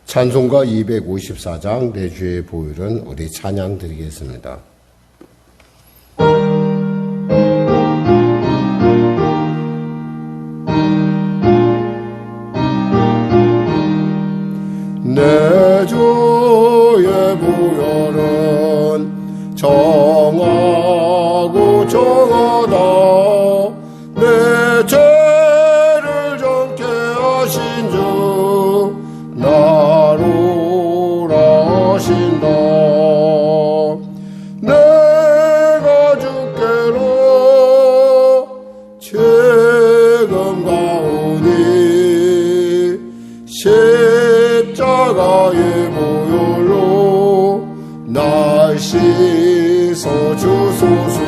찬송가 254장 내 주의 보혈은 우리 찬양 드리겠습니다. 내 주의 보혈은 정하고 정하다 내 죄를 정케 하신 주 나로라 하신다. 내가 주께로 지금 가오니 십자가의 보혈로 날 씻어 주소서.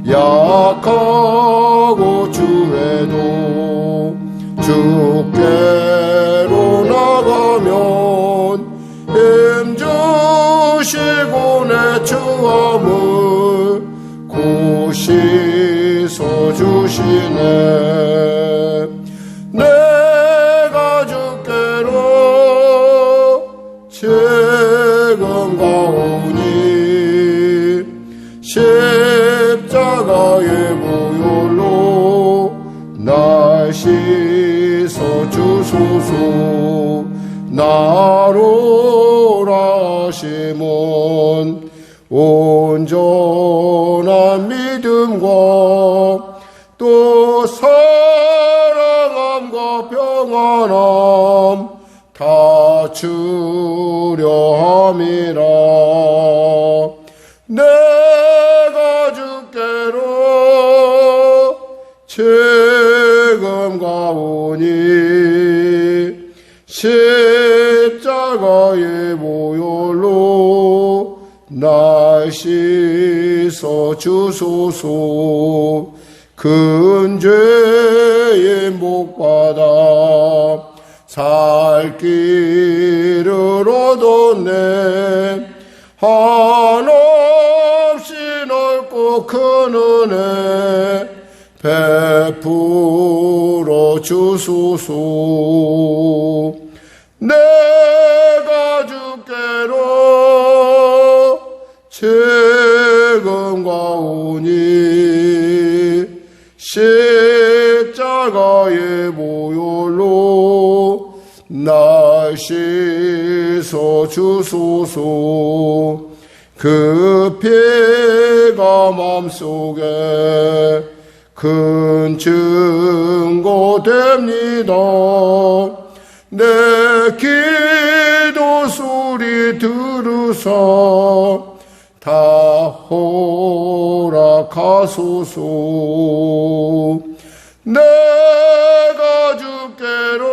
약하고 주에도 주께로 나가면 힘 주시고 내 추함을 곧 씻어 주시네. 내가 주께로 지금 가오니 십자가의 보혈로 날 씻어 주소서. 나로라 하심은 온전한 믿음과 또 사랑함과 평안함 다 주려 함이라. 내가 주께로 지금 가오니 십자가의 보혈로 날 씻어 주소서. 큰 죄에 목받아 살 길을 얻었네. 한없이 넓고 큰 은혜 베풀어 주소서. 내가 주께로 지금 가오니 십자가의 보혈로 날 씻어 주소서. 그 피가 마음속에 큰 증거 됩니다. 내 기도 소리 들으사 다 허락하소서. 내가 주께로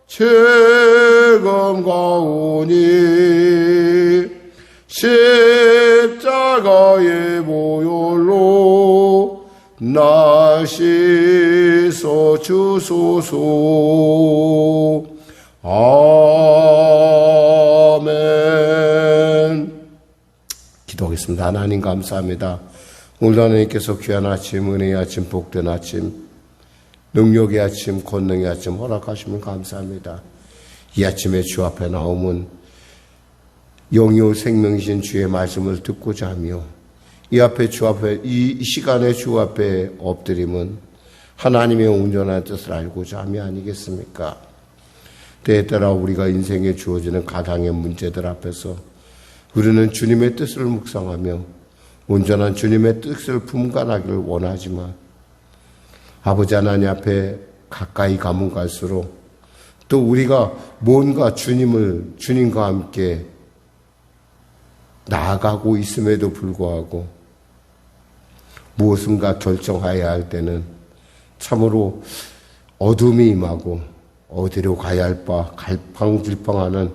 지금 가오니 십자가의 보혈로 날 씻어 주소서. 아멘. 기도하겠습니다. 하나님 감사합니다. 오늘도 하나님께서 귀한 아침, 은혜의 아침, 복된 아침, 능력의 아침, 권능의 아침 허락하시면 감사합니다. 이 아침에 주 앞에 나오면 영이요 생명이신 주의 말씀을 듣고자 하며 이 앞에 주 앞에 이 시간에 주 앞에 엎드림은 하나님의 온전한 뜻을 알고자 함이 아니겠습니까? 때에 따라 우리가 인생에 주어지는 가당의 문제들 앞에서 우리는 주님의 뜻을 묵상하며 온전한 주님의 뜻을 품간하기를 원하지만 아버지 하나님 앞에 가까이 가면 갈수록 또 우리가 뭔가 주님과 함께 나아가고 있음에도 불구하고 무엇인가 결정해야 할 때는 참으로 어둠이 임하고 어디로 가야 할 바 갈팡질팡하는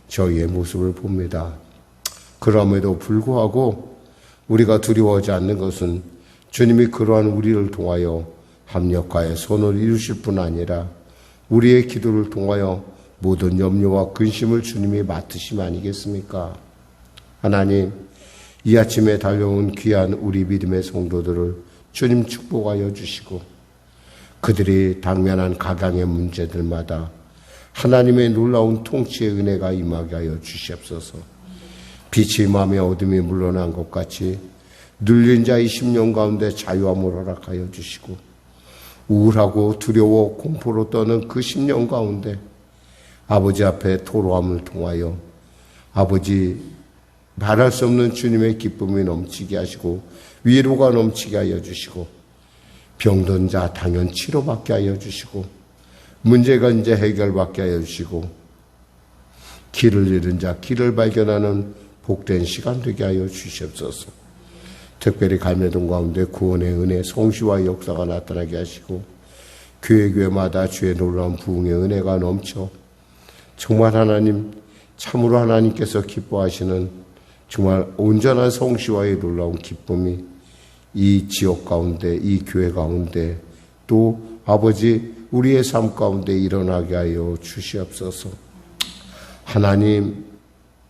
저희의 모습을 봅니다. 그럼에도 불구하고 우리가 두려워하지 않는 것은 주님이 그러한 우리를 통하여 합력하여 선을 이루실 뿐 아니라 우리의 기도를 통하여 모든 염려와 근심을 주님이 맡으심 아니겠습니까? 하나님, 이 아침에 달려온 귀한 우리 믿음의 성도들을 주님 축복하여 주시고 그들이 당면한 가강의 문제들마다 하나님의 놀라운 통치의 은혜가 임하게 하여 주시옵소서. 빛이 임하며 어둠이 물러난 것 같이 눌린 자의 심령 가운데 자유함을 허락하여 주시고, 우울하고 두려워 공포로 떠는 그 심령 가운데 아버지 앞에 토로함을 통하여 아버지 말할 수 없는 주님의 기쁨이 넘치게 하시고 위로가 넘치게 하여 주시고, 병든 자 당연 치료받게 하여 주시고, 문제가 이제 해결받게 하여 주시고, 길을 잃은 자 길을 발견하는 복된 시간 되게 하여 주시옵소서. 특별히 갈매동 가운데 구원의 은혜, 성시와 역사가 나타나게 하시고, 교회마다 주의 놀라운 부흥의 은혜가 넘쳐 정말 하나님, 참으로 하나님께서 기뻐하시는 정말 온전한 성시와의 놀라운 기쁨이 이 지역 가운데, 이 교회 가운데, 또 아버지 우리의 삶 가운데 일어나게 하여 주시옵소서. 하나님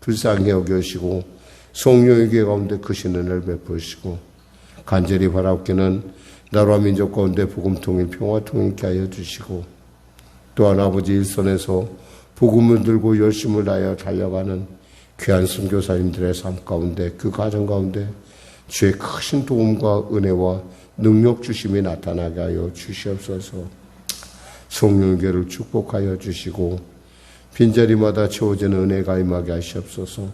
불쌍히 여겨시고 성령의 교회 가운데 크신 은혜를 베푸시고, 간절히 바라옵기는 나라와 민족 가운데 복음 통일, 평화 통일케 하여 주시고, 또한 아버지 일선에서 복음을 들고 열심을 다하여 달려가는 귀한 선교사님들의 삶 가운데, 그 가정 가운데 주의 크신 도움과 은혜와 능력 주심이 나타나게 하여 주시옵소서. 성령교회를 축복하여 주시고 빈자리마다 채워지는 은혜가 임하게 하시옵소서.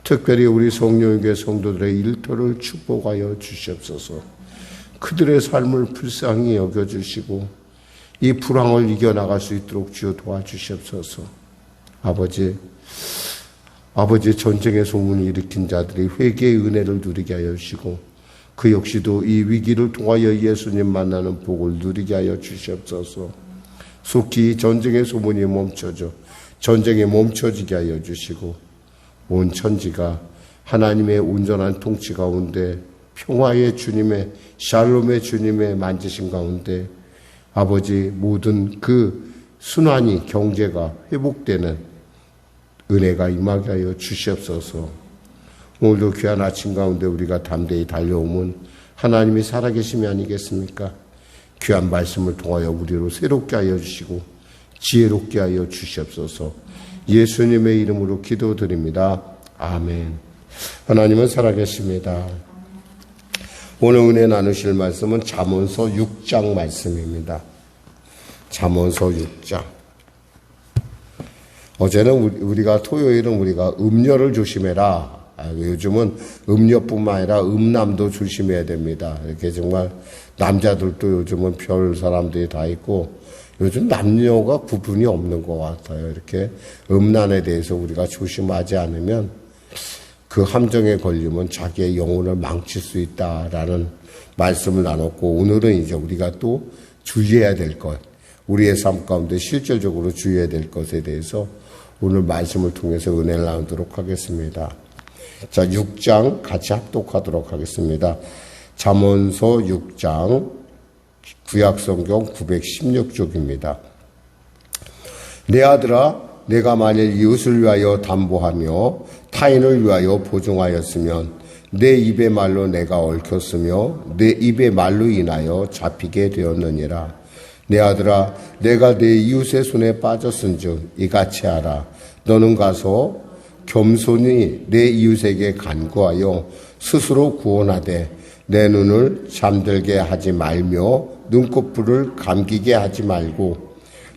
특별히 우리 성령교회 성도들의 일터를 축복하여 주시옵소서. 그들의 삶을 불쌍히 여겨주시고 이 불황을 이겨나갈 수 있도록 주여 도와주시옵소서. 아버지 전쟁의 소문을 일으킨 자들이 회개의 은혜를 누리게 하여 주시고, 그 역시도 이 위기를 통하여 예수님 만나는 복을 누리게 하여 주시옵소서. 속히 전쟁의 소문이 멈춰져 전쟁이 멈춰지게 하여 주시고, 온 천지가 하나님의 온전한 통치 가운데 평화의 주님의, 샬롬의 주님의 만지신 가운데 아버지 모든 그 순환이, 경제가 회복되는 은혜가 임하게 하여 주시옵소서. 오늘도 귀한 아침 가운데 우리가 담대히 달려오면 하나님이 살아계심이 아니겠습니까? 귀한 말씀을 통하여 우리로 새롭게 하여 주시고 지혜롭게 하여 주시옵소서. 예수님의 이름으로 기도드립니다. 아멘. 하나님은 살아계십니다. 오늘 은혜 나누실 말씀은 잠언서 6장 말씀입니다. 잠언서 6장. 어제는 우리가 토요일은 우리가 음녀를 조심해라. 요즘은 음녀뿐만 아니라 음남도 조심해야 됩니다. 이렇게 정말 남자들도 요즘은 별 사람들이 다 있고 요즘 남녀가 구분이 없는 것 같아요. 이렇게 음란에 대해서 우리가 조심하지 않으면 그 함정에 걸리면 자기의 영혼을 망칠 수 있다라는 말씀을 나눴고, 오늘은 이제 우리가 또 주의해야 될 것, 우리의 삶 가운데 실질적으로 주의해야 될 것에 대해서 오늘 말씀을 통해서 은혜를 나누도록 하겠습니다. 자, 6장 같이 합독하도록 하겠습니다. 잠언서 6장 구약성경 916쪽입니다. 내 아들아, 내가 만일 이웃을 위하여 담보하며 타인을 위하여 보증하였으면 내 입의 말로 내가 얽혔으며 내 입의 말로 인하여 잡히게 되었느니라. 내 아들아, 내가 내 이웃의 손에 빠졌은즉 이같이 하라. 너는 가서 겸손히 내 이웃에게 간구하여 스스로 구원하되 내 눈을 잠들게 하지 말며 눈꺼풀을 감기게 하지 말고,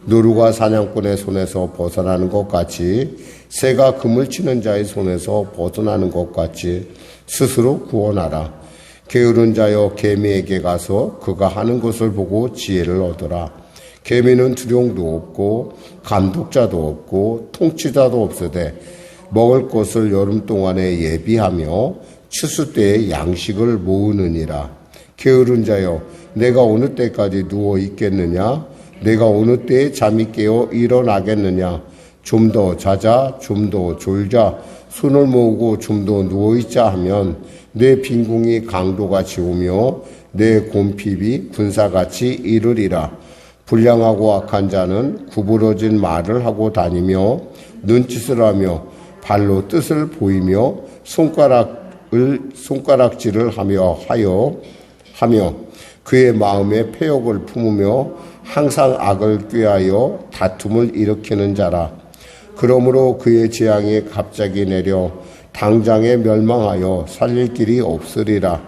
노루가 사냥꾼의 손에서 벗어나는 것 같이 새가 그물 치는 자의 손에서 벗어나는 것 같이 스스로 구원하라. 게으른 자여 개미에게 가서 그가 하는 것을 보고 지혜를 얻으라. 개미는 두령도 없고 감독자도 없고 통치자도 없으되 먹을 것을 여름 동안에 예비하며 추수 때에 양식을 모으느니라. 게으른 자여, 내가 어느 때까지 누워 있겠느냐? 내가 어느 때에 잠이 깨어 일어나겠느냐? 좀 더 자자, 좀 더 졸자, 손을 모으고 좀 더 누워있자 하면 내 빈궁이 강도같이 오며 내 곰핍이 군사같이 이르리라. 불량하고 악한 자는 구부러진 말을 하고 다니며 눈짓을 하며 발로 뜻을 보이며 손가락질을 하며 그의 마음에 패욕을 품으며 항상 악을 꾀하여 다툼을 일으키는 자라. 그러므로 그의 재앙이 갑자기 내려 당장에 멸망하여 살릴 길이 없으리라.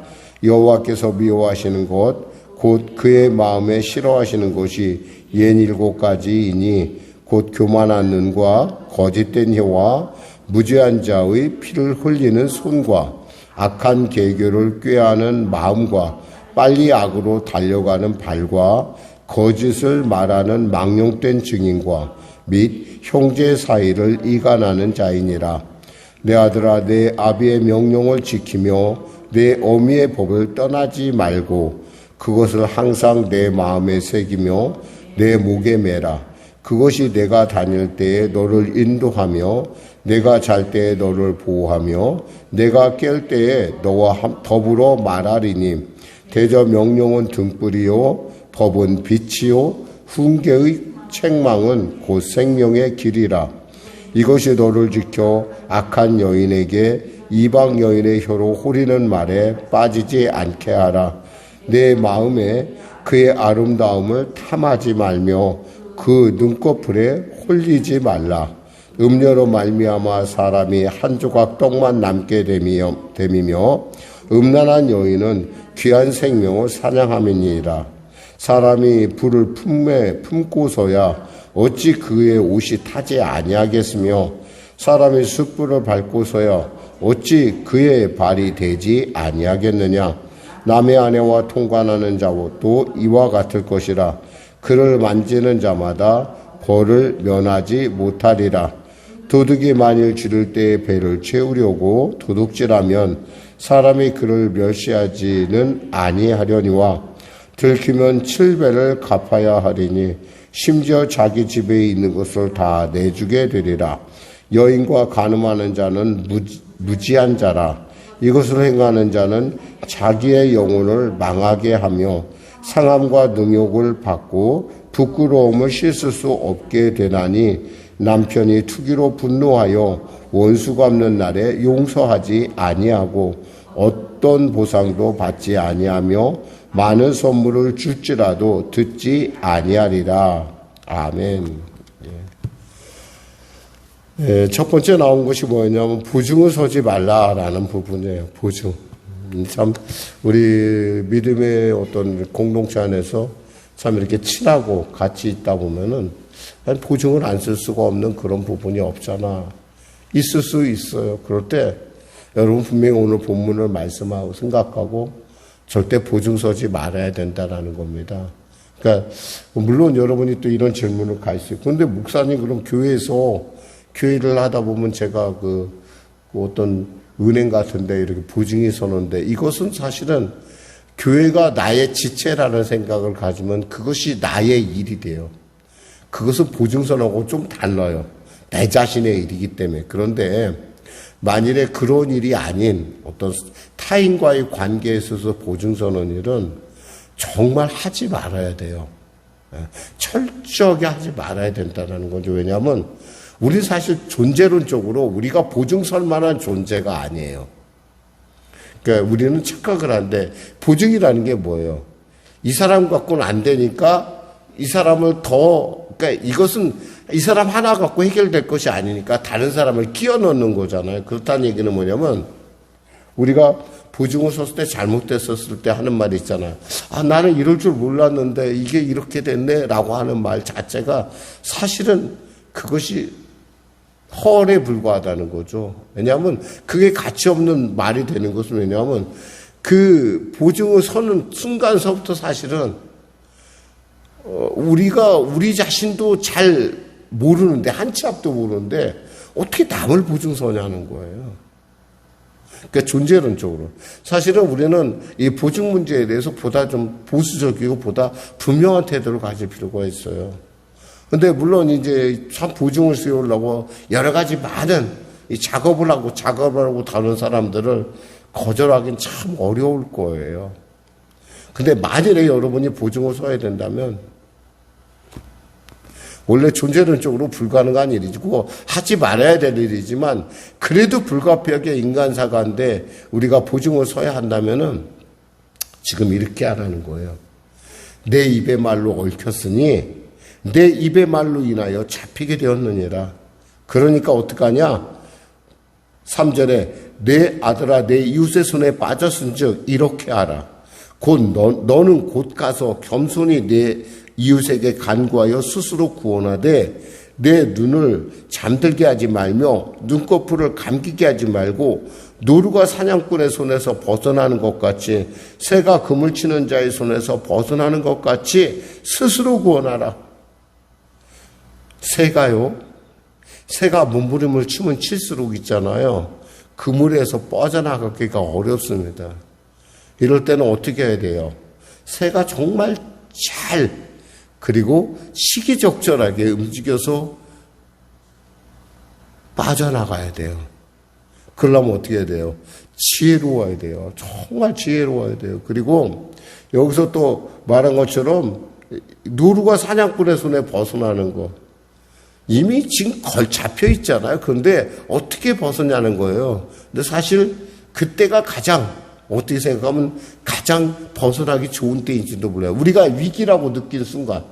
여호와께서 미워하시는 것 곧 그의 마음에 싫어하시는 것이 67가지이니 곧 교만한 눈과 거짓된 혀와 무죄한 자의 피를 흘리는 손과 악한 계교를 꾀하는 마음과 빨리 악으로 달려가는 발과 거짓을 말하는 망령된 증인과 및 형제 사이를 이간하는 자이니라. 내 아들아, 내 아비의 명령을 지키며 내 어미의 법을 떠나지 말고 그것을 항상 내 마음에 새기며 내 목에 매라. 그것이 내가 다닐 때에 너를 인도하며 내가 잘 때에 너를 보호하며 내가 깰 때에 너와 더불어 말하리니 대저 명령은 등불이요 법은 빛이요 훈계의 책망은 곧 생명의 길이라. 이것이 너를 지켜 악한 여인에게 이방 여인의 혀로 호리는 말에 빠지지 않게 하라. 내 마음에 그의 아름다움을 탐하지 말며 그 눈꺼풀에 홀리지 말라. 음료로 말미암아 사람이 한 조각 떡만 남게 됨이며 음란한 여인은 귀한 생명을 사냥함이니이다. 사람이 불을 품고서야 어찌 그의 옷이 타지 아니하겠으며 사람이 숯불을 밟고서야 어찌 그의 발이 되지 아니하겠느냐. 남의 아내와 통관하는 자도 이와 같을 것이라. 그를 만지는 자마다 벌을 면하지 못하리라. 도둑이 만일 지를 때에 배를 채우려고 도둑질하면 사람이 그를 멸시하지는 아니하려니와 들키면 7배를 갚아야 하리니 심지어 자기 집에 있는 것을 다 내주게 되리라. 여인과 간음하는 자는 무지한 자라. 이것을 행하는 자는 자기의 영혼을 망하게 하며 상함과 능욕을 받고 부끄러움을 씻을 수 없게 되나니 남편이 투기로 분노하여 원수 갚는 날에 용서하지 아니하고 어떤 보상도 받지 아니하며 많은 선물을 줄지라도 듣지 아니하리라. 아멘. 첫 번째 나온 것이 뭐냐면 보증을 서지 말라라는 부분이에요. 보증. 참 우리 믿음의 어떤 공동체 안에서 참 이렇게 친하고 같이 있다 보면은 보증을 안 쓸 수가 없는 그런 부분이 없잖아. 있을 수 있어요. 그럴 때 여러분 분명히 오늘 본문을 말씀하고 생각하고 절대 보증 서지 말아야 된다라는 겁니다. 그러니까 물론 여러분이 또 이런 질문을 갈 수 있고, 근데 목사님 그럼 교회를 하다 보면 제가 그 어떤 은행 같은데 이렇게 보증이 서는데 이것은 사실은 교회가 나의 지체라는 생각을 가지면 그것이 나의 일이 돼요. 그것은 보증서하고 좀 달라요. 내 자신의 일이기 때문에. 그런데 만일에 그런 일이 아닌 어떤 타인과의 관계에 있어서 보증서는 일은 정말 하지 말아야 돼요. 철저하게 하지 말아야 된다는 거죠. 왜냐하면 우리 사실 존재론적으로 우리가 보증설 만한 존재가 아니에요. 그러니까 우리는 착각을 하는데 보증이라는 게 뭐예요? 이 사람 갖고는 안 되니까 이 사람을 그러니까 이것은 이 사람 하나 갖고 해결될 것이 아니니까 다른 사람을 끼워 넣는 거잖아요. 그렇다는 얘기는 뭐냐면 우리가 보증을 섰을 때 잘못됐었을 때 하는 말이 있잖아요. 아, 나는 이럴 줄 몰랐는데 이게 이렇게 됐네 라고 하는 말 자체가 사실은 그것이 허언에 불과하다는 거죠. 왜냐하면 그게 가치 없는 말이 되는 것은 왜냐하면 그 보증을 서는 순간서부터 사실은 우리가 우리 자신도 잘 모르는데 한 치 앞도 모르는데 어떻게 남을 보증 서냐는 거예요. 그러니까 존재론적으로 사실은 우리는 이 보증 문제에 대해서 보다 좀 보수적이고 보다 분명한 태도를 가질 필요가 있어요. 근데 물론 이제 참 보증을 세우려고 여러 가지 많은 이 작업을 하고 다른 사람들을 거절하기는 참 어려울 거예요. 근데 만일에 여러분이 보증을 서야 된다면 원래 존재론적으로 불가능한 일이고 하지 말아야 될 일이지만 그래도 불가피하게 인간사가인데 우리가 보증을 서야 한다면은 지금 이렇게 하라는 거예요. 내 입의 말로 얽혔으니 내 입의 말로 인하여 잡히게 되었느니라. 그러니까 어떡하냐? 3절에 내 아들아 내 이웃의 손에 빠졌은즉 이렇게 하라. 곧 너는 곧 가서 겸손히 내 이웃에게 간구하여 스스로 구원하되 내 눈을 잠들게 하지 말며 눈꺼풀을 감기게 하지 말고 노루가 사냥꾼의 손에서 벗어나는 것 같이 새가 그물 치는 자의 손에서 벗어나는 것 같이 스스로 구원하라. 새가 몸부림을 치면 칠수록 있잖아요. 그물에서 빠져나가기가 어렵습니다. 이럴 때는 어떻게 해야 돼요? 새가 정말 잘 그리고 시기적절하게 움직여서 빠져나가야 돼요. 그러려면 어떻게 해야 돼요? 지혜로워야 돼요. 정말 지혜로워야 돼요. 그리고 여기서 또 말한 것처럼 노루가 사냥꾼의 손에 벗어나는 거. 이미 지금 잡혀 있잖아요. 그런데 어떻게 벗어나는 거예요? 근데 사실 그때가 어떻게 생각하면 가장 벗어나기 좋은 때인지도 몰라요. 우리가 위기라고 느낀 순간,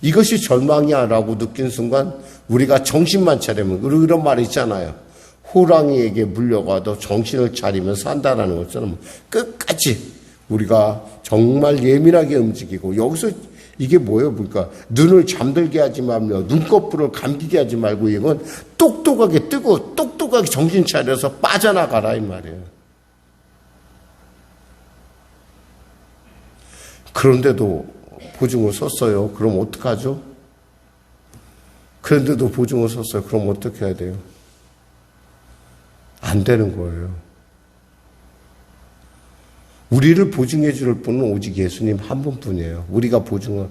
이것이 절망이야라고 느낀 순간 우리가 정신만 차리면, 그리고 이런 말이 있잖아요. 호랑이에게 물려가도 정신을 차리면 산다라는 것처럼 끝까지 우리가 정말 예민하게 움직이고, 여기서 이게 뭐예요? 그러니까 눈을 잠들게 하지 말며 눈꺼풀을 감기게 하지 말고, 이건 똑똑하게 뜨고 똑똑하게 정신 차려서 빠져나가라 이 말이에요. 그런데도 보증을 썼어요. 그럼 어떡하죠? 그런데도 보증을 썼어요. 그럼 어떻게 해야 돼요? 안 되는 거예요. 우리를 보증해 줄 분은 오직 예수님 한 분뿐이에요. 우리가 보증을.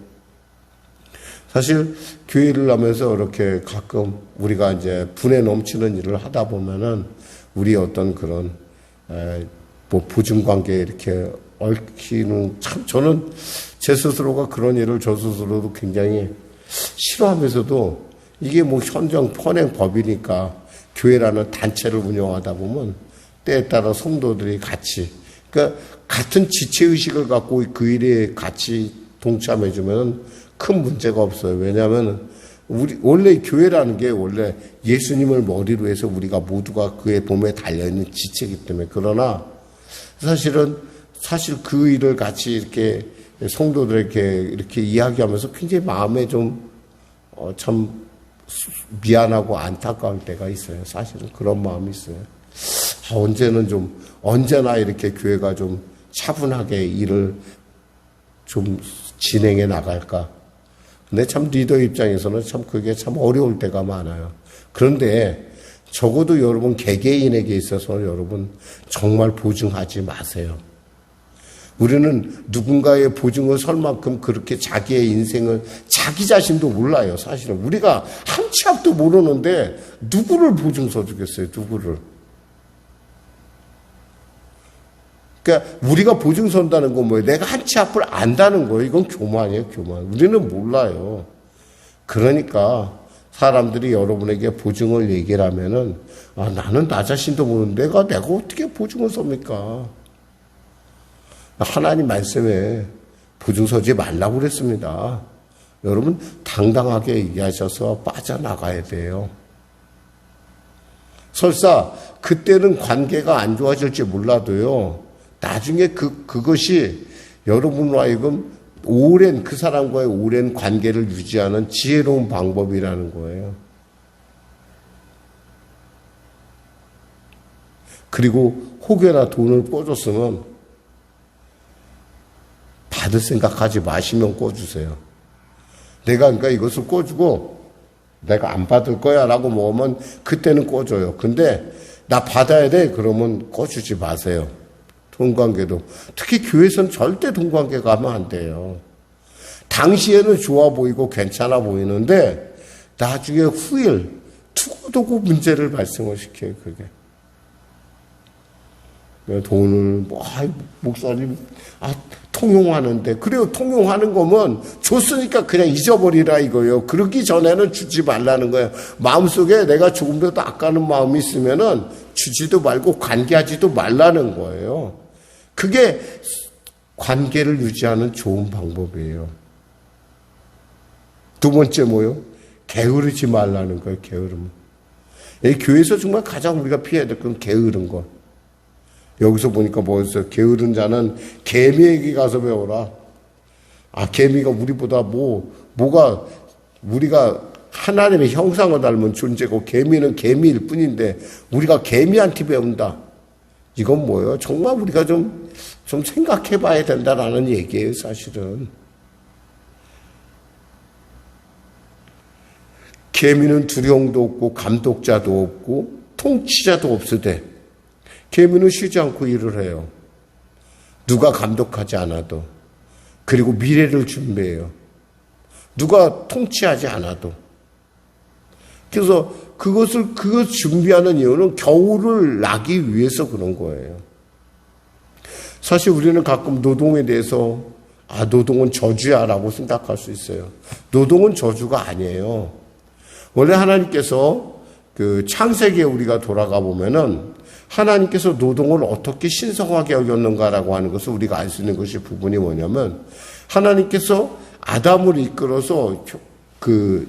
사실 교회를 하면서 이렇게 가끔 우리가 이제 분에 넘치는 일을 하다 보면은 우리 어떤 그런 보증 관계에 이렇게 얽히는, 참 저는 제 스스로가 그런 일을 저 스스로도 굉장히 싫어하면서도 이게 현장 pon행 법이니까 교회라는 단체를 운영하다 보면 때에 따라 성도들이 같이, 그러니까 같은 지체의식을 갖고 그 일에 같이 동참해주면 큰 문제가 없어요. 왜냐하면 원래 교회라는 게 원래 예수님을 머리로 해서 우리가 모두가 그의 몸에 달려있는 지체이기 때문에. 그러나 사실 그 일을 같이 이렇게 성도들에게 이렇게 이야기하면서 굉장히 마음에 참 미안하고 안타까울 때가 있어요. 사실은 그런 마음이 있어요. 언제나 이렇게 교회가 좀 차분하게 일을 좀 진행해 나갈까. 근데 참 리더 입장에서는 참 그게 참 어려울 때가 많아요. 그런데 적어도 여러분 개개인에게 있어서 여러분 정말 보증하지 마세요. 우리는 누군가의 보증을 설 만큼 그렇게 자기의 인생을 자기 자신도 몰라요. 사실은 우리가 한 치 앞도 모르는데 누구를 보증 서주겠어요? 누구를? 그러니까 우리가 보증 선다는 건 뭐예요? 내가 한 치 앞을 안다는 거예요. 이건 교만이에요, 교만. 우리는 몰라요. 그러니까 사람들이 여러분에게 보증을 얘기를 하면은 나는 나 자신도 모르는데 내가 어떻게 보증을 섭니까? 하나님 말씀에 보증 서지 말라고 그랬습니다. 여러분 당당하게 얘기하셔서 빠져나가야 돼요. 설사 그때는 관계가 안 좋아질지 몰라도요. 나중에 그것이 여러분으로 하여금 그 사람과의 오랜 관계를 유지하는 지혜로운 방법이라는 거예요. 그리고 혹여나 돈을 꿔줬으면 받을 생각하지 마시면 꿔주세요. 내가 그러니까 이것을 꿔주고 내가 안 받을 거야 라고 먹으면 그때는 꿔줘요. 근데 나 받아야 돼 그러면 꿔주지 마세요. 돈관계도. 특히 교회에서는 절대 돈관계가 하면 안 돼요. 당시에는 좋아 보이고 괜찮아 보이는데 나중에 후일 두고두고 문제를 발생을 시켜요. 그게. 돈을 목사님 통용하는데 그래요. 통용하는 거면 줬으니까 그냥 잊어버리라 이거예요. 그러기 전에는 주지 말라는 거예요. 마음속에 내가 조금이라도 아까는 마음이 있으면은 주지도 말고 관계하지도 말라는 거예요. 그게 관계를 유지하는 좋은 방법이에요. 두 번째 뭐요? 게으르지 말라는 거예요. 게으름. 이 교회에서 정말 가장 우리가 피해야 될 건 게으른 것. 여기서 보니까 뭐였어요? 게으른 자는 개미에게 가서 배워라. 개미가 우리보다 뭐가 우리가 하나님의 형상을 닮은 존재고 개미는 개미일 뿐인데 우리가 개미한테 배운다. 이건 뭐예요? 정말 우리가 좀 생각해 봐야 된다라는 얘기예요, 사실은. 개미는 두령도 없고 감독자도 없고 통치자도 없으되 개미는 쉬지 않고 일을 해요. 누가 감독하지 않아도. 그리고 미래를 준비해요. 누가 통치하지 않아도. 그래서 그것을 준비하는 이유는 겨울을 나기 위해서 그런 거예요. 사실 우리는 가끔 노동에 대해서 노동은 저주야라고 생각할 수 있어요. 노동은 저주가 아니에요. 원래 하나님께서 그 창세기에 우리가 돌아가 보면은 하나님께서 노동을 어떻게 신성하게 여겼는가라고 하는 것을 우리가 알 수 있는 것이 부분이 뭐냐면 하나님께서 아담을 이끌어서 그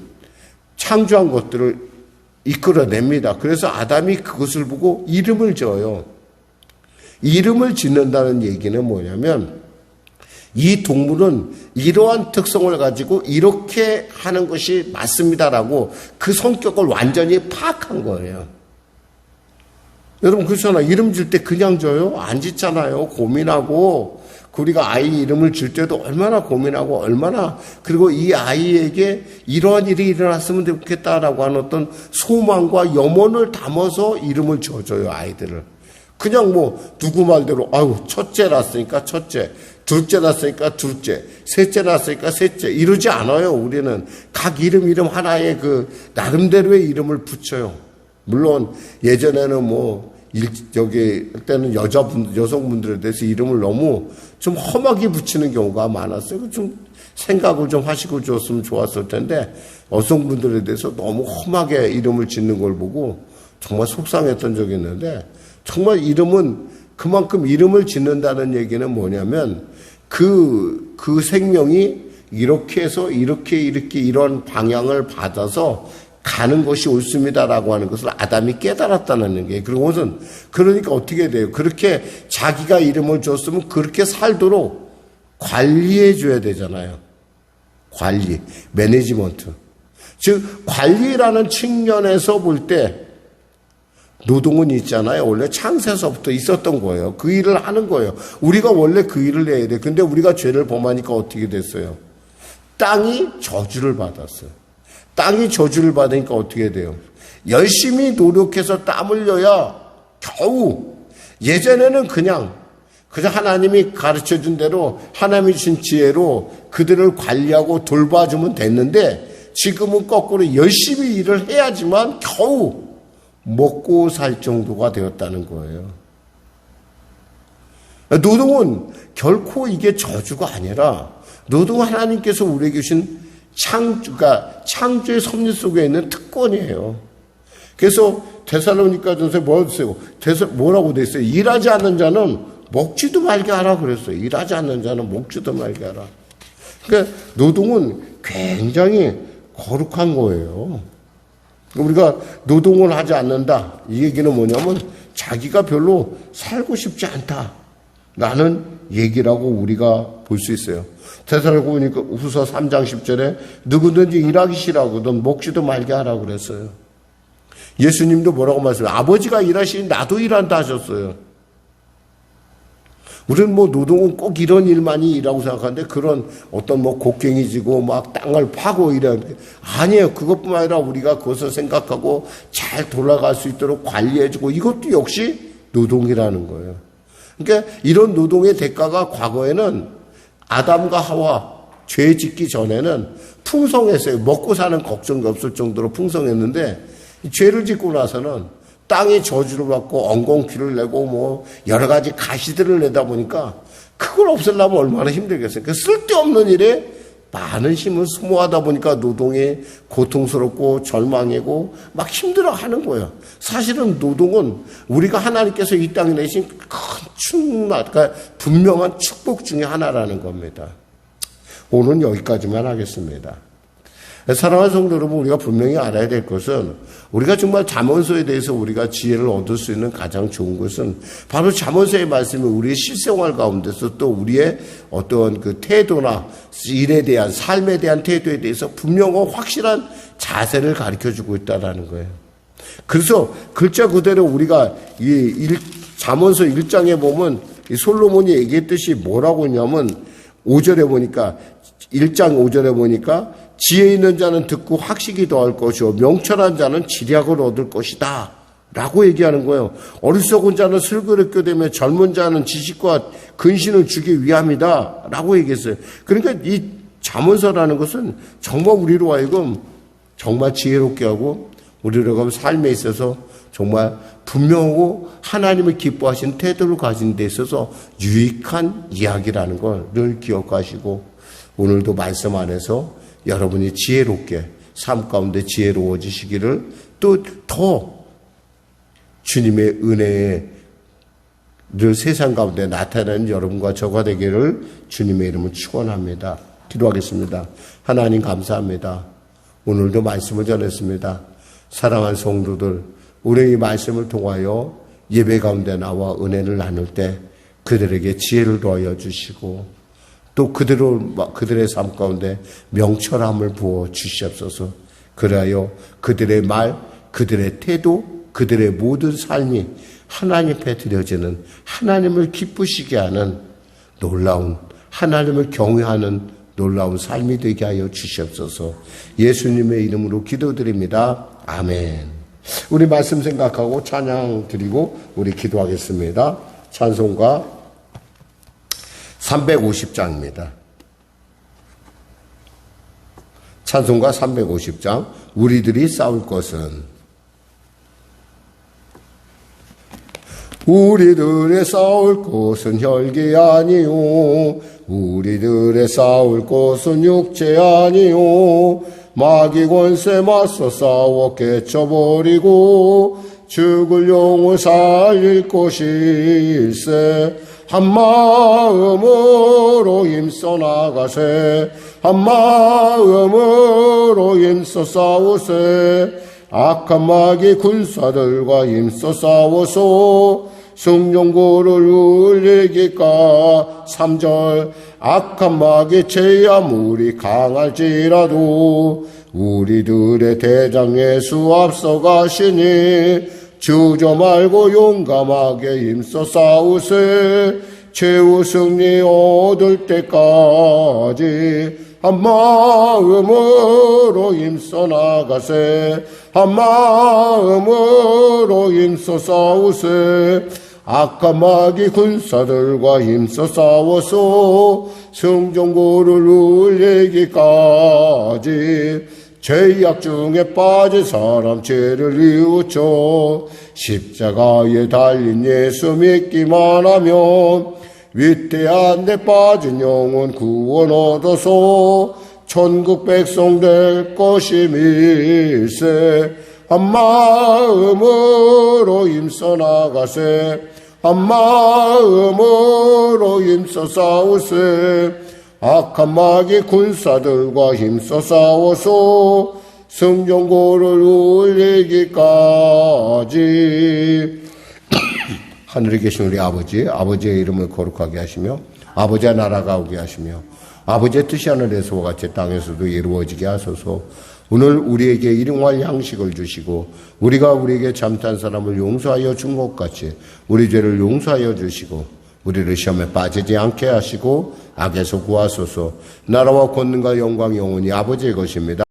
창조한 것들을 이끌어냅니다. 그래서 아담이 그것을 보고 이름을 지어요. 이름을 짓는다는 얘기는 뭐냐면 이 동물은 이러한 특성을 가지고 이렇게 하는 것이 맞습니다라고 그 성격을 완전히 파악한 거예요. 여러분 그렇잖아요. 이름 질 때 그냥 져요? 안 짓잖아요. 고민하고 우리가 아이 이름을 질 때도 얼마나 고민하고 얼마나 그리고 이 아이에게 이러한 일이 일어났으면 좋겠다라고 하는 어떤 소망과 염원을 담아서 이름을 지어줘요. 아이들을. 그냥 누구 말대로 첫째 낳았으니까 첫째, 둘째 낳았으니까 둘째, 셋째 낳았으니까 셋째 이러지 않아요. 우리는 각 이름 하나에 그 나름대로의 이름을 붙여요. 물론 예전에는 때는 여성분들에 대해서 이름을 너무 좀 험하게 붙이는 경우가 많았어요. 좀 생각을 좀 하시고 줬으면 좋았을 텐데 여성분들에 대해서 너무 험하게 이름을 짓는 걸 보고 정말 속상했던 적이 있는데 정말 이름은 그만큼 이름을 짓는다는 얘기는 뭐냐면 그 생명이 이렇게 해서 이렇게 이런 방향을 받아서 가는 것이 옳습니다라고 하는 것을 아담이 깨달았다는 게. 그러니까 어떻게 돼요? 그렇게 자기가 이름을 줬으면 그렇게 살도록 관리해 줘야 되잖아요. 관리, 매니지먼트. 즉 관리라는 측면에서 볼 때 노동은 있잖아요. 원래 창세서부터 있었던 거예요. 그 일을 하는 거예요. 우리가 원래 그 일을 해야 돼. 근데 우리가 죄를 범하니까 어떻게 됐어요? 땅이 저주를 받았어요. 땅이 저주를 받으니까 어떻게 돼요? 열심히 노력해서 땀 흘려야 겨우 예전에는 그냥 하나님이 가르쳐준 대로 하나님이 주신 지혜로 그들을 관리하고 돌봐주면 됐는데 지금은 거꾸로 열심히 일을 해야지만 겨우 먹고 살 정도가 되었다는 거예요. 노동은 결코 이게 저주가 아니라 노동은 하나님께서 우리에게 주신 창조의 섭리 속에 있는 특권이에요. 그래서 데살로니가전서에 뭐라고 돼 있어요? 일하지 않는 자는 먹지도 말게 하라 그랬어요. 일하지 않는 자는 먹지도 말게 하라. 그러니까 노동은 굉장히 거룩한 거예요. 우리가 노동을 하지 않는다. 이 얘기는 뭐냐면 자기가 별로 살고 싶지 않다라는 얘기라고 우리가 볼 수 있어요. 데살로니가 후서 3장 10절에 누구든지 일하기 싫어하거든 먹지도 말게 하라고 그랬어요. 예수님도 뭐라고 말씀해요? 아버지가 일하시니 나도 일한다 하셨어요. 우리는 노동은 꼭 이런 일만이 일하고 생각하는데 그런 어떤 곡괭이 지고 막 땅을 파고 이런 아니에요. 그것뿐만 아니라 우리가 그것을 생각하고 잘 돌아갈 수 있도록 관리해주고 이것도 역시 노동이라는 거예요. 그러니까 이런 노동의 대가가 과거에는 아담과 하와 죄 짓기 전에는 풍성했어요. 먹고 사는 걱정이 없을 정도로 풍성했는데 죄를 짓고 나서는 땅이 저주를 받고 엉겅퀴를 내고 여러 가지 가시들을 내다 보니까 그걸 없애려면 얼마나 힘들겠어요. 쓸데없는 일에 많은 힘을 소모하다 보니까 노동이 고통스럽고 절망이고 막 힘들어하는 거예요. 사실은 노동은 우리가 하나님께서 이 땅에 내신 큰 그러니까 분명한 축복 중에 하나라는 겁니다. 오늘은 여기까지만 하겠습니다. 사랑하는 성도 여러분, 우리가 분명히 알아야 될 것은 우리가 정말 잠언서에 대해서 우리가 지혜를 얻을 수 있는 가장 좋은 것은 바로 잠언서의 말씀이 우리의 실생활 가운데서 또 우리의 어떤 그 태도나 일에 대한 삶에 대한 태도에 대해서 분명하고 확실한 자세를 가르쳐주고 있다는 거예요. 그래서 글자 그대로 우리가 잠언서 1장에 보면 이 솔로몬이 얘기했듯이 뭐라고 했냐면 5절에 보니까 1장 5절에 보니까 지혜 있는 자는 듣고 학식이 더할 것이요 명철한 자는 지략을 얻을 것이다 라고 얘기하는 거예요. 어리석은 자는 슬그럽게 되며 젊은 자는 지식과 근신을 주기 위함이다 라고 얘기했어요. 그러니까 이 잠언서라는 것은 정말 우리로 하여금 정말 지혜롭게 하고 우리로 삶에 있어서 정말 분명하고 하나님을 기뻐하시는 태도를 가진 데 있어서 유익한 이야기라는 걸 늘 기억하시고 오늘도 말씀 안에서 여러분이 지혜롭게 삶 가운데 지혜로워지시기를 또 더 주님의 은혜에 늘 세상 가운데 나타나는 여러분과 저가 되기를 주님의 이름으로 축원합니다. 기도하겠습니다. 하나님 감사합니다. 오늘도 말씀을 전했습니다. 사랑하는 성도들, 우리 이 말씀을 통하여 예배 가운데 나와 은혜를 나눌 때 그들에게 지혜를 더하여 주시고 또 그들의 삶 가운데 명철함을 부어 주시옵소서. 그리하여 그들의 말, 그들의 태도, 그들의 모든 삶이 하나님 앞에 드려지는 하나님을 기쁘시게 하는 놀라운 하나님을 경외하는 놀라운 삶이 되게 하여 주시옵소서. 예수님의 이름으로 기도드립니다. 아멘. 우리 말씀 생각하고 찬양 드리고 우리 기도하겠습니다. 찬송가 350장입니다. 찬송가 350장. 우리들이 싸울 것은 우리들의 싸울 것은 혈기 아니요 우리들의 싸울 것은 육체 아니요 마귀 권세 맞서 싸워 깨쳐버리고 죽을 영을 살릴 것일세. 한마음으로 힘써 나가세. 한마음으로 힘써 싸우세. 악한 마귀 군사들과 힘써 싸워서 승용고를 울리기까. 3절 악한 마귀 죄 아무리 강할지라도 우리들의 대장 예수 앞서가시니 주저 말고 용감하게 힘써 싸우세. 최후 승리 얻을 때까지 한마음으로 힘써 나가세. 한마음으로 힘써 싸우세. 악한 마귀 군사들과 힘써 싸워서 승전고를 울리기까지 죄악 중에 빠진 사람 죄를 뉘우쳐 십자가에 달린 예수 믿기만 하면 위태한 데 빠진 영혼 구원 얻어서 천국 백성 될 것임일세. 한마음으로 힘써 나가세. 한마음으로 힘써 싸우세. 악한 마귀 군사들과 힘써 싸워서 승전고를 울리기까지. 하늘에 계신 우리 아버지, 아버지의 이름을 거룩하게 하시며 아버지의 나라가 오게 하시며 아버지의 뜻이 하늘에서와 같이 땅에서도 이루어지게 하소서. 오늘 우리에게 일용할 양식을 주시고 우리가 우리에게 잘못한 사람을 용서하여 준 것 같이 우리 죄를 용서하여 주시고 우리를 시험에 빠지지 않게 하시고 악에서 구하소서. 나라와 권능과 영광이 영원히 아버지의 것입니다.